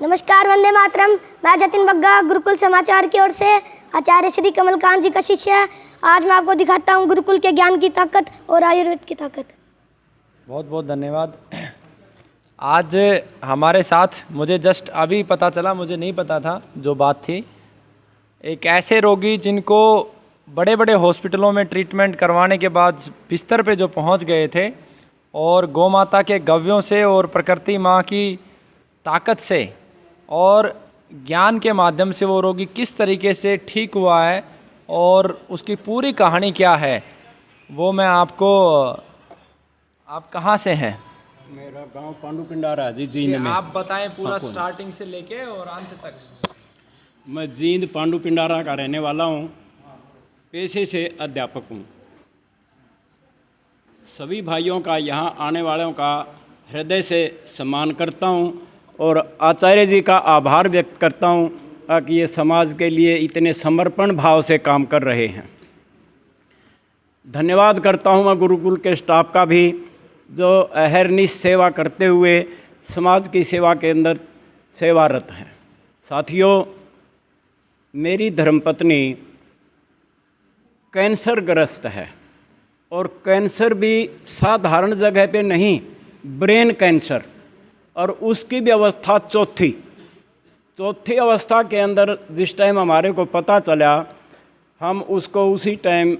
नमस्कार, वंदे मातरम। मैं जतिन बग्गा गुरुकुल समाचार की ओर से आचार्य श्री कमलकांत जी का शिष्य। आज मैं आपको दिखाता हूँ गुरुकुल के ज्ञान की ताकत और आयुर्वेद की ताकत। बहुत बहुत धन्यवाद। आज हमारे साथ मुझे जस्ट अभी पता चला, मुझे नहीं पता था जो बात थी, एक ऐसे रोगी जिनको बड़े बड़े हॉस्पिटलों में ट्रीटमेंट करवाने के बाद बिस्तर पे जो पहुंच गए थे और गौ माता के गव्यों से और प्रकृति माँ की ताकत से और ज्ञान के माध्यम से वो रोगी किस तरीके से ठीक हुआ है और उसकी पूरी कहानी क्या है, वो मैं आपको। आप कहाँ से हैं? मेरा गांव पांडू पिंडारा है जी, जींद में। आप बताएं पूरा स्टार्टिंग से लेके और अंत तक। मैं जींद पांडू पिंडारा का रहने वाला हूँ, पेशे से अध्यापक हूँ। सभी भाइयों का, यहाँ आने वालों का हृदय से सम्मान करता हूँ और आचार्य जी का आभार व्यक्त करता हूँ कि ये समाज के लिए इतने समर्पण भाव से काम कर रहे हैं। धन्यवाद करता हूँ मैं गुरुकुल के स्टाफ का भी, जो अहरनिश सेवा करते हुए समाज की सेवा के अंदर सेवारत हैं। साथियों, मेरी धर्मपत्नी कैंसर ग्रस्त है और कैंसर भी साधारण जगह पे नहीं, ब्रेन कैंसर, और उसकी भी अवस्था चौथी अवस्था के अंदर जिस टाइम हमारे को पता चला, हम उसको उसी टाइम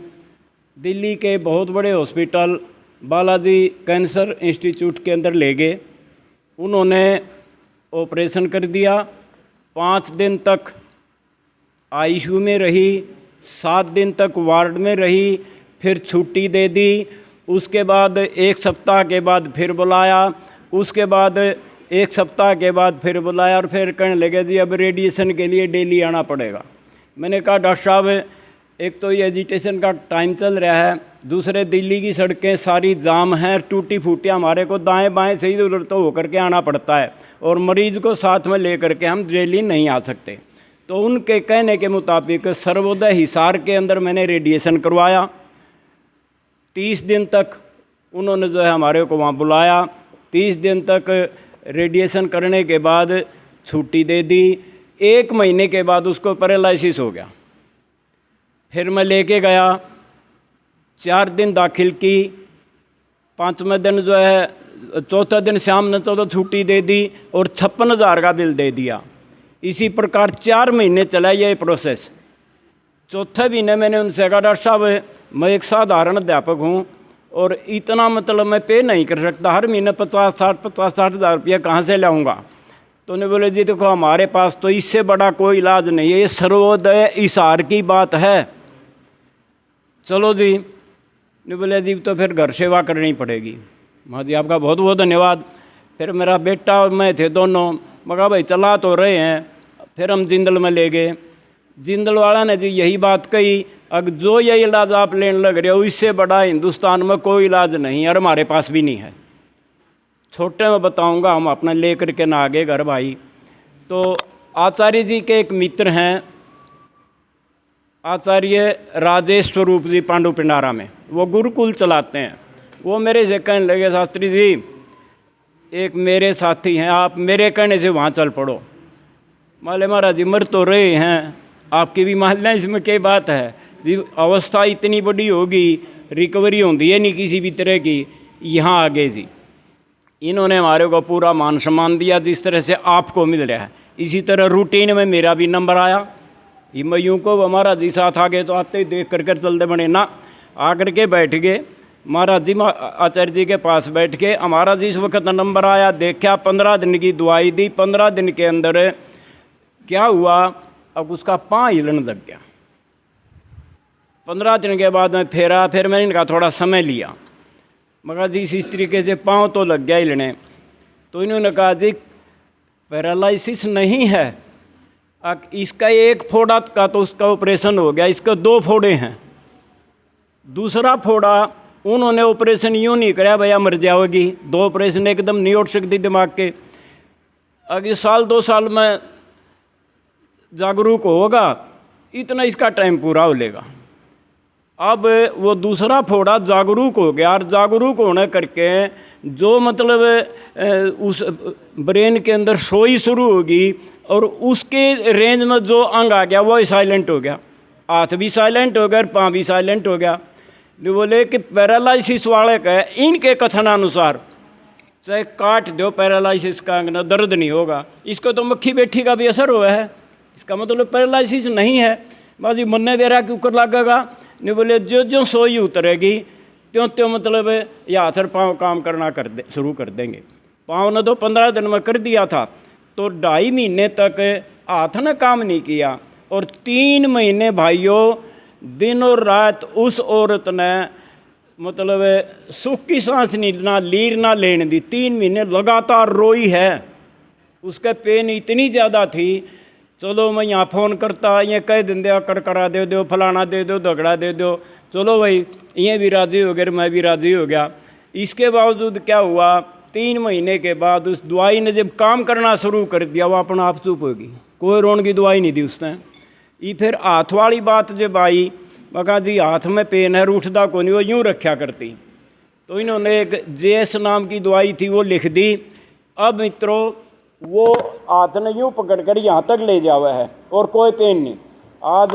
दिल्ली के बहुत बड़े हॉस्पिटल बालाजी कैंसर इंस्टीट्यूट के अंदर ले गए। उन्होंने ऑपरेशन कर दिया। 5 दिन तक आईसीयू में रही, 7 दिन तक वार्ड में रही, फिर छुट्टी दे दी। उसके बाद 1 सप्ताह के बाद फिर बुलाया, उसके बाद 1 सप्ताह के बाद फिर बुलाया और फिर कहने लगे जी अब रेडिएशन के लिए डेली आना पड़ेगा। मैंने कहा डॉक्टर साहब, एक तो ये एजिटेशन का टाइम चल रहा है, दूसरे दिल्ली की सड़कें सारी जाम हैं, टूटी फूटी, हमारे को दाएं बाएं से इधर उधर तो होकर के आना पड़ता है और मरीज को साथ में लेकर के हम डेली नहीं आ सकते। तो उनके कहने के मुताबिक सर्वोदय हिसार के अंदर मैंने रेडिएशन करवाया। 30 दिन तक उन्होंने जो है हमारे को वहाँ बुलाया। 30 दिन तक रेडिएशन करने के बाद छुट्टी दे दी। 1 महीने के बाद उसको पैरालिसिस हो गया। फिर मैं लेके गया, 4 दिन दाखिल की, 5वें दिन जो है, चौथा दिन शाम ने तो छुट्टी दे दी और 56,000 का बिल दे दिया। इसी प्रकार 4 महीने चला ये प्रोसेस। चौथे महीने मैंने उनसे कहा डॉक्टर साहब, मैं एक साधारण अध्यापक हूँ और इतना मतलब मैं पे नहीं कर सकता, हर महीने 50-60 हज़ार रुपया कहाँ से लाऊंगा। तो उन्हें बोले जी देखो, हमारे पास तो इससे बड़ा कोई इलाज नहीं है, ये सर्वोदय हिसार की बात है। चलो जी, ने बोले जी तो फिर घर सेवा करनी पड़ेगी। मैं जी आपका बहुत बहुत धन्यवाद। फिर मेरा बेटा और मैं थे दोनों, मैं कहा भाई चला तो रहे हैं। फिर हम जिंदल में ले गए। जिंदल वाला ने जी यही बात कही, अब जो ये इलाज आप लेने लग रहे हो, इससे बड़ा हिंदुस्तान में कोई इलाज नहीं और हमारे पास भी नहीं है। छोटे में बताऊंगा, हम अपना ले करके ना आगे घर भाई। तो आचार्य जी के एक मित्र हैं, आचार्य राजेश स्वरूप जी, पांडू पिंडारा में, वो गुरुकुल चलाते हैं। वो मेरे से कहने लगे शास्त्री जी, एक मेरे साथी हैं, आप मेरे कहने से वहाँ चल पड़ो। माले महाराज जी मर तो रहे हैं, आपकी भी मान लें, इसमें क्या बात है जी, अवस्था इतनी बड़ी होगी, रिकवरी होती है नहीं किसी भी तरह की। यहाँ आगे जी इन्होंने हमारे को पूरा मान सम्मान दिया, जिस तरह से आपको मिल रहा है। इसी तरह रूटीन में मेरा भी नंबर आया। ये मैं यूँ को महाराज जी साथ आ गए तो आते ही देख कर चलते बने ना, आकर के बैठ गए महाराज जी, आचार्य जी के पास बैठ के हमारा जिस वक्त नंबर आया, देखा, 15 दिन की दवाई दी। 15 दिन के अंदर क्या हुआ, अब उसका पाँव हिलने लग गया। 15 दिन के बाद मैं फेरा, फिर मैंने इनका थोड़ा समय लिया, मगर जी इस तरीके से पाँव तो लग गया हिलने। तो इन्होंने कहा जी पैरालिसिस नहीं है, इसका 1 फोड़ा का तो उसका ऑपरेशन हो गया, इसका 2 फोड़े हैं। दूसरा फोड़ा उन्होंने ऑपरेशन यूँ नहीं कराया भैया मर जाओगी, 2 ऑपरेशन एकदम नहीं उठ सकती दिमाग के। अगले साल 2 साल में जागरूक होगा, इतना इसका टाइम पूरा हो लेगा। अब वो दूसरा फोड़ा जागरूक हो गया, और जागरूक होने करके जो मतलब उस ब्रेन के अंदर सोई शुरू होगी, और उसके रेंज में जो अंग आ गया वो साइलेंट हो गया, हाथ भी साइलेंट हो गया और पाँव भी साइलेंट हो गया। जो बोले कि पैरालिसिस वाले का इनके कथनानुसार चाहे काट दो पैरालिसिस का अंग ना दर्द नहीं होगा। इसको तो मक्खी बैठी का भी असर हुआ है, इसका मतलब पैरालिसिस नहीं है। बाजी मन्ने बेरा के ऊपर लगेगा, नहीं बोले जो जो सोई उतरेगी त्यों त्यों मतलब ये हाथ और पाँव काम करना शुरू कर देंगे। पाँव ने तो 15 दिन में कर दिया था, तो 2.5 महीने तक हाथ ने काम नहीं किया, और 3 महीने भाइयों दिन और रात उस औरत ने मतलब सुख की सांस नहीं ना लीर ना लेने दी। 3 महीने लगातार रोई है, उसका पेन इतनी ज़्यादा थी। चलो मैं यहाँ फ़ोन करता, ये कह दिन दिया कर करा दे दो, फलाना दे दो, झगड़ा दे दो, चलो भाई ये भी राज़ी हो गया, मैं भी राज़ी हो गया। इसके बावजूद क्या हुआ, 3 महीने के बाद उस दवाई ने जब काम करना शुरू कर दिया, वो अपना आप चुप होगी, कोई रोन की दवाई नहीं दी उसने। ये फिर हाथ वाली बात जब आई, मगा जी हाथ में पेन है, रूठदा को नहीं, वो यूँ रखा करती। तो इन्होंने एक जेस नाम की दवाई थी वो लिख दी। अब मित्रों वो हाथ ने यूँ पकड़ कर यहाँ तक ले जावा है और कोई पेन नहीं। आज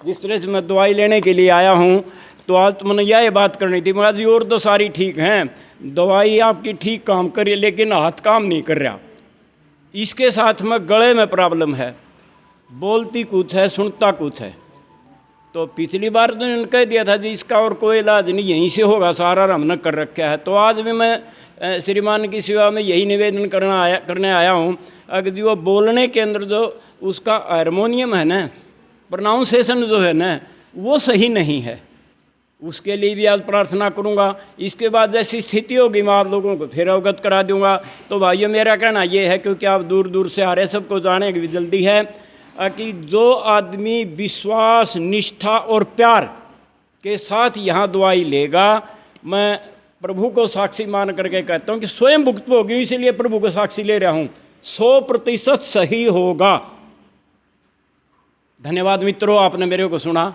जिस तरह से मैं दवाई लेने के लिए आया हूँ, तो आज तो मैंने यह बात करनी थी, मगा जी और तो सारी ठीक हैं, दवाई आपकी ठीक काम करिए, लेकिन हाथ काम नहीं कर रहा। इसके साथ में गले में प्रॉब्लम है, बोलती कुछ है सुनता कुछ है। तो पिछली बार तो इन्होंने कह दिया था जी इसका और कोई इलाज नहीं, यहीं से होगा सारा, हमने कर रखा है। तो आज भी मैं श्रीमान की सेवा में यही निवेदन करने आया हूँ, अगर जी वो बोलने के अंदर जो उसका हारमोनियम है ना, प्रोनाउंसिएशन जो है ना, वो सही नहीं है, उसके लिए भी आज प्रार्थना करूँगा। इसके बाद जैसी स्थिति होगी मैं आप लोगों को फिर अवगत करा दूँगा। तो भाइयों मेरा कहना ये है, क्योंकि आप दूर दूर से आ रहे, सबको जाने की भी जल्दी है, कि जो आदमी विश्वास निष्ठा और प्यार के साथ यहाँ दवाई लेगा, मैं प्रभु को साक्षी मान करके कहता हूँ कि स्वयं भुगत होगी, इसलिए प्रभु को साक्षी ले रहा हूँ, 100% सही होगा। धन्यवाद मित्रों, आपने मेरे को सुना।